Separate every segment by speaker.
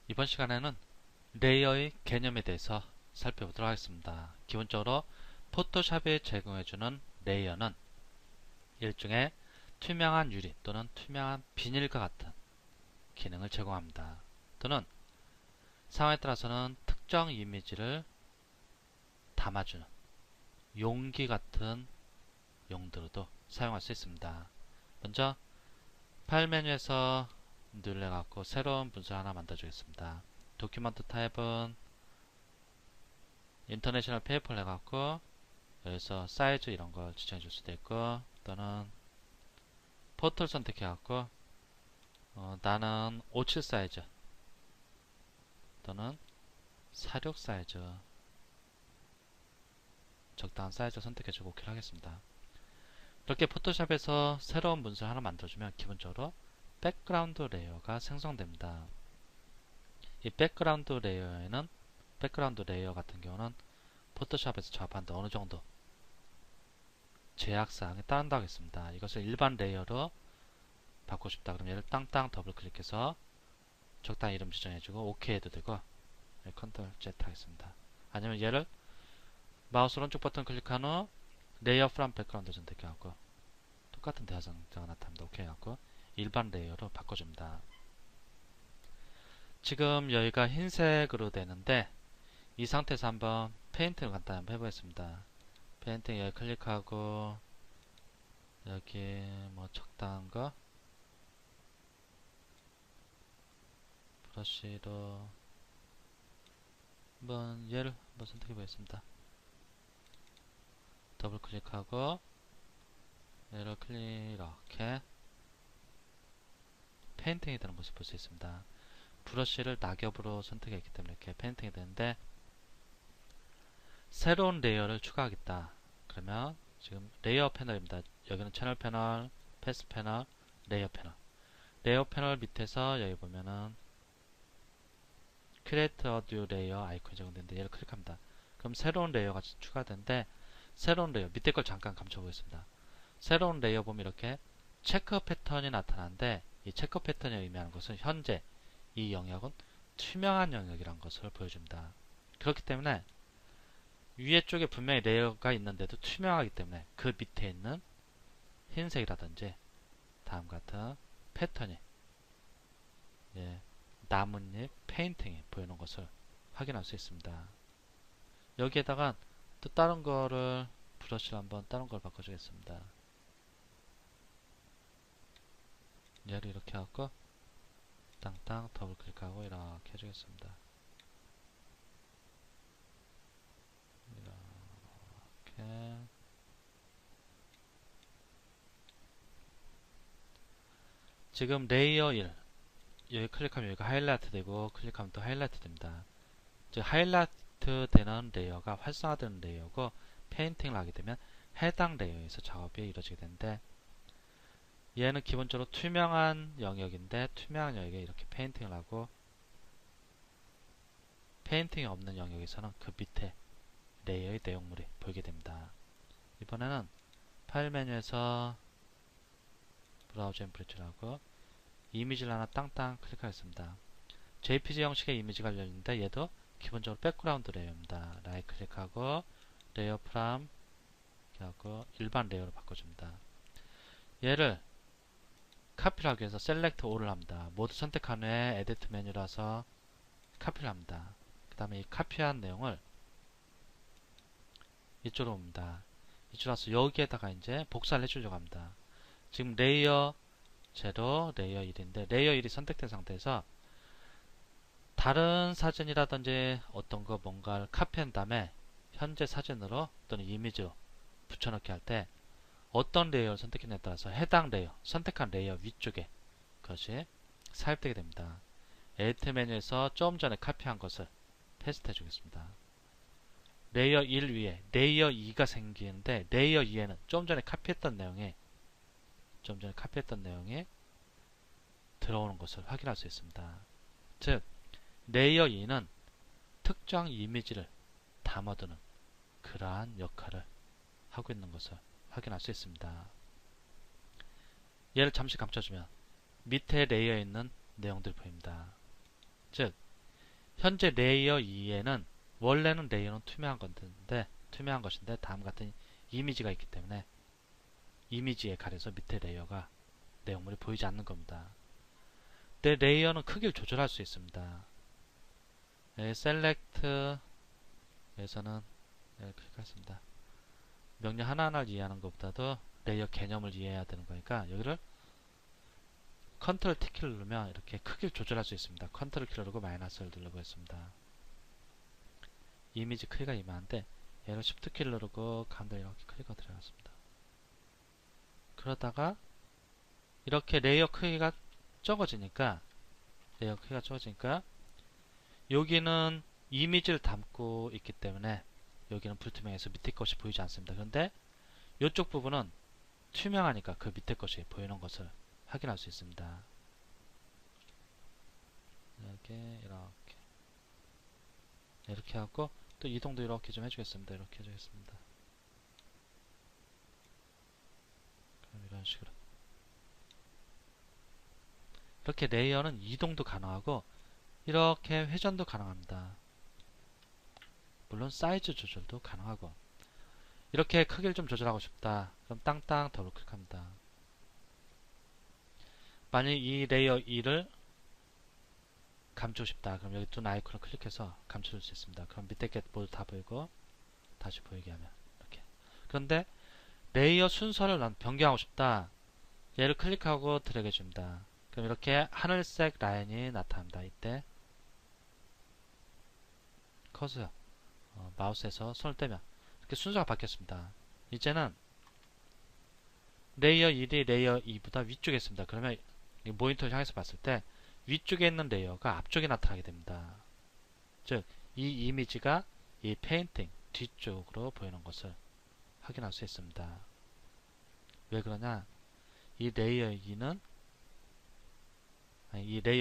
Speaker 1: 이번 시간에는 레이어의 개념에 대해서 살펴보도록 하겠습니다. 기본적으로 포토샵이 제공해주는 레이어는 일종의 투명한 유리 또는 투명한 비닐과 같은 기능을 제공합니다. 또는 상황에 따라서는 특정 이미지를 담아주는 용기 같은 용도로도 사용할 수 있습니다. 먼저 파일 메뉴에서 눌러갖고 새로운 문서 하나 만들어주겠습니다. 도큐먼트 타입은 인터내셔널 페이퍼를 해갖고 여기서 사이즈 이런 걸 지정해 줄 수도 있고, 또는 포트를 선택해갖고 나는 57 사이즈 또는 46 사이즈 적당한 사이즈 선택해주고 OK 하겠습니다. 이렇게 포토샵에서 새로운 문서를 하나 만들어주면 기본적으로 백그라운드 레이어가 생성됩니다. 이 백그라운드 레이어 같은 경우는 포토샵에서 작업하는데 어느 정도 제약사항에 따른다고 했습니다. 이것을 일반 레이어로 바꾸고 싶다 그러면 얘를 땅땅 더블 클릭해서 적당히 이름 지정해주고 OK 해도 되고, 컨트롤 Z 하겠습니다. 아니면 얘를 마우스 오른쪽 버튼 클릭한 후 레이어 프롬 백그라운드 선택해갖고 똑같은 대화상자가 나타납니다. OK 해갖고 일반 레이어로 바꿔줍니다. 지금 여기가 흰색으로 되는데 이 상태에서 한번 페인팅을 간단히 한번 해보겠습니다. 페인팅 여기 클릭하고 여기 뭐 적당한 거 브러쉬로 한번 얘를 한번 선택해 보겠습니다. 더블 클릭하고 얘를 이렇게 페인팅이 되는 모습을 볼 수 있습니다. 브러쉬를 낙엽으로 선택했기 때문에 이렇게 페인팅이 되는데, 새로운 레이어를 추가하겠다 그러면 지금 레이어 패널입니다. 여기는 채널 패널, 패스 패널, 레이어 패널. 레이어 패널 밑에서 여기 보면은 Create a new layer 아이콘이 적용되는데 얘를 클릭합니다. 그럼 새로운 레이어가 추가되는데, 새로운 레이어 밑에 걸 잠깐 감춰보겠습니다. 새로운 레이어 보면 이렇게 체크 패턴이 나타나는데, 이 체크 패턴이 의미하는 것은 현재 이 영역은 투명한 영역이라는 것을 보여줍니다. 그렇기 때문에 위에 쪽에 분명히 레이어가 있는데도 투명하기 때문에 그 밑에 있는 흰색이라든지 다음과 같은 패턴이 나뭇잎 페인팅이 보이는 것을 확인할 수 있습니다. 여기에다가 또 다른 거를 브러쉬를 한번 다른 걸 바꿔주겠습니다. 얘를 이렇게 하고 땅땅 더블 클릭하고 이렇게 해주겠습니다. 이렇게 지금 레이어 1 여기 클릭하면 여기가 하이라이트 되고, 클릭하면 또 하이라이트 됩니다. 즉 하이라이트 되는 레이어가 활성화되는 레이어고, 페인팅을 하게 되면 해당 레이어에서 작업이 이루어지게 되는데, 얘는 기본적으로 투명한 영역인데 투명한 영역에 이렇게 페인팅을 하고, 페인팅이 없는 영역에서는 그 밑에 레이어의 내용물이 보이게 됩니다. 이번에는 파일 메뉴에서 브라우저 엠프리츠를 하고 이미지를 하나 땅땅 클릭하겠습니다. JPG 형식의 이미지가 열리는데 얘도 기본적으로 백그라운드 레이어입니다. 라이트 클릭하고 레이어 프롬 하고 일반 레이어로 바꿔줍니다. 얘를 카피를 하기 위해서 셀렉트 올을 합니다. 모두 선택한 후에 에디트 메뉴라서 카피를 합니다. 그 다음에 이 카피한 내용을 이쪽으로 옵니다. 이쪽으로 와서 여기에다가 이제 복사를 해주려고 합니다. 지금 레이어 0, 레이어 1인데 레이어 1이 선택된 상태에서 다른 사진이라든지 어떤 거 뭔가를 카피한 다음에 현재 사진으로 또는 이미지로 붙여넣기 할 때 어떤 레이어를 선택했냐에 따라서 해당 레이어, 선택한 레이어 위쪽에 그것이 삽입되게 됩니다. 에디트 메뉴에서 좀 전에 카피한 것을 페스트 해주겠습니다. 레이어 1 위에 레이어 2가 생기는데, 레이어 2에는 좀 전에 카피했던 내용이 들어오는 것을 확인할 수 있습니다. 즉 레이어 2는 특정 이미지를 담아두는 그러한 역할을 하고 있는 것을 확인할 수 있습니다. 얘를 잠시 감춰주면 밑에 레이어에 있는 내용들이 보입니다. 즉 현재 레이어 2에는 원래는 레이어는 투명한 것인데 다음 같은 이미지가 있기 때문에 이미지에 가려서 밑에 레이어가 내용물이 보이지 않는 겁니다. 내 레이어는 크기를 조절할 수 있습니다. 셀렉트에서는 클릭하겠습니다. 명령 하나하나를 이해하는 것보다도 레이어 개념을 이해해야 되는 거니까 여기를 컨트롤 T키를 누르면 이렇게 크기를 조절할 수 있습니다. 컨트롤 키를 누르고 마이너스를 눌러보겠습니다. 이미지 크기가 이만한데 얘를 Shift 키를 누르고 가운데 이렇게 클릭하고 들어갔습니다. 그러다가 이렇게 레이어 크기가 적어지니까 여기는 이미지를 담고 있기 때문에 여기는 불투명해서 밑에 것이 보이지 않습니다. 그런데 이쪽 부분은 투명하니까 그 밑에 것이 보이는 것을 확인할 수 있습니다. 이렇게 하고 또 이동도 이렇게 좀 해주겠습니다. 이렇게 해주겠습니다. 그럼 이런 식으로 이렇게 레이어는 이동도 가능하고 이렇게 회전도 가능합니다. 물론 사이즈 조절도 가능하고 이렇게 크기를 좀 조절하고 싶다. 그럼 땅땅 더블 클릭합니다. 만약 이 레이어 2를 감추고 싶다. 그럼 여기 둔 아이콘을 클릭해서 감춰줄 수 있습니다. 그럼 밑에 게 모두 다 보이고 다시 보이게 하면 이렇게. 그런데 레이어 순서를 난 변경하고 싶다. 얘를 클릭하고 드래그 해줍니다. 그럼 이렇게 하늘색 라인이 나타납니다. 이때 커서 마우스에서 손을 떼면 이렇게 순서가 바뀌었습니다. 이제는 레이어 1이 레이어 2보다 위쪽에 있습니다. 그러면 이 모니터를 향해서 봤을 때 위쪽에 있는 레이어가 앞쪽에 나타나게 됩니다. 즉, 이 이미지가 이 페인팅 뒤쪽으로 보이는 것을 확인할 수 있습니다. 왜 그러냐? 이 레이어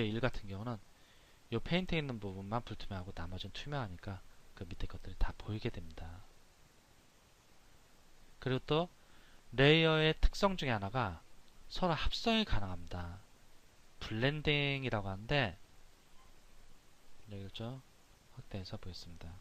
Speaker 1: 1 같은 경우는 이 페인팅 있는 부분만 불투명하고 나머지는 투명하니까 그 밑에 것들이 다 보이게 됩니다. 그리고 또 레이어의 특성 중에 하나가 서로 합성이 가능합니다. 블렌딩이라고 하는데 여기를 좀 확대해서 보겠습니다.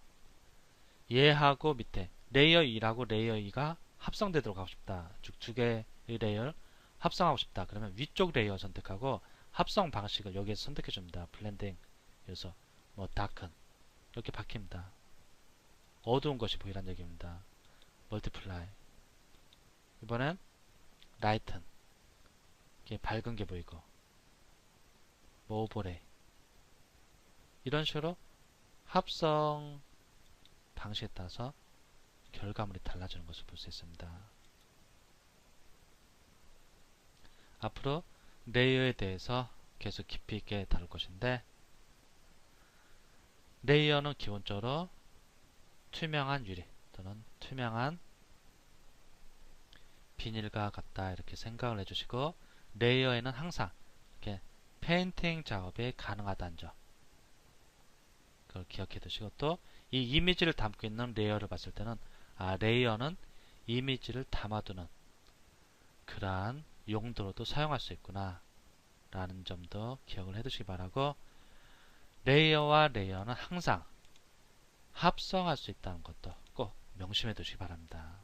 Speaker 1: 얘하고 밑에 레이어 1하고 레이어 2가 합성되도록 하고 싶다. 즉 두 개의 레이어를 합성하고 싶다. 그러면 위쪽 레이어 선택하고 합성 방식을 여기에서 선택해 줍니다. 블렌딩 여기서 뭐 다큰 이렇게 바뀝니다. 어두운 것이 보이란 얘기입니다. 멀티플라이 이번엔 라이튼 이게 밝은 게 보이고 뭐 오버레이 이런 식으로 합성 방식에 따라서 결과물이 달라지는 것을 볼 수 있습니다. 앞으로 레이어에 대해서 계속 깊이 있게 다룰 것인데 레이어는 기본적으로 투명한 유리 또는 투명한 비닐과 같다 이렇게 생각을 해주시고 레이어에는 항상 이렇게 페인팅 작업이 가능하다는 점 그걸 기억해 두시고 또 이 이미지를 담고 있는 레이어를 봤을 때는 레이어는 이미지를 담아두는 그러한 용도로도 사용할 수 있구나 라는 점도 기억을 해 두시기 바라고 레이어와 레이어는 항상 합성할 수 있다는 것도 꼭 명심해 두시기 바랍니다.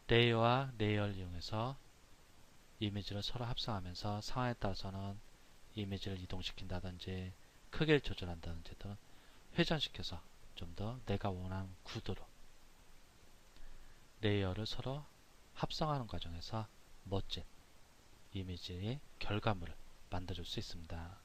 Speaker 1: 레이어와 레이어를 이용해서 이미지를 서로 합성하면서 상황에 따라서는 이미지를 이동시킨다든지 크기를 조절한다든지 또는 회전시켜서 좀 더 내가 원하는 구도로 레이어를 서로 합성하는 과정에서 멋진 이미지의 결과물을 만들어줄 수 있습니다.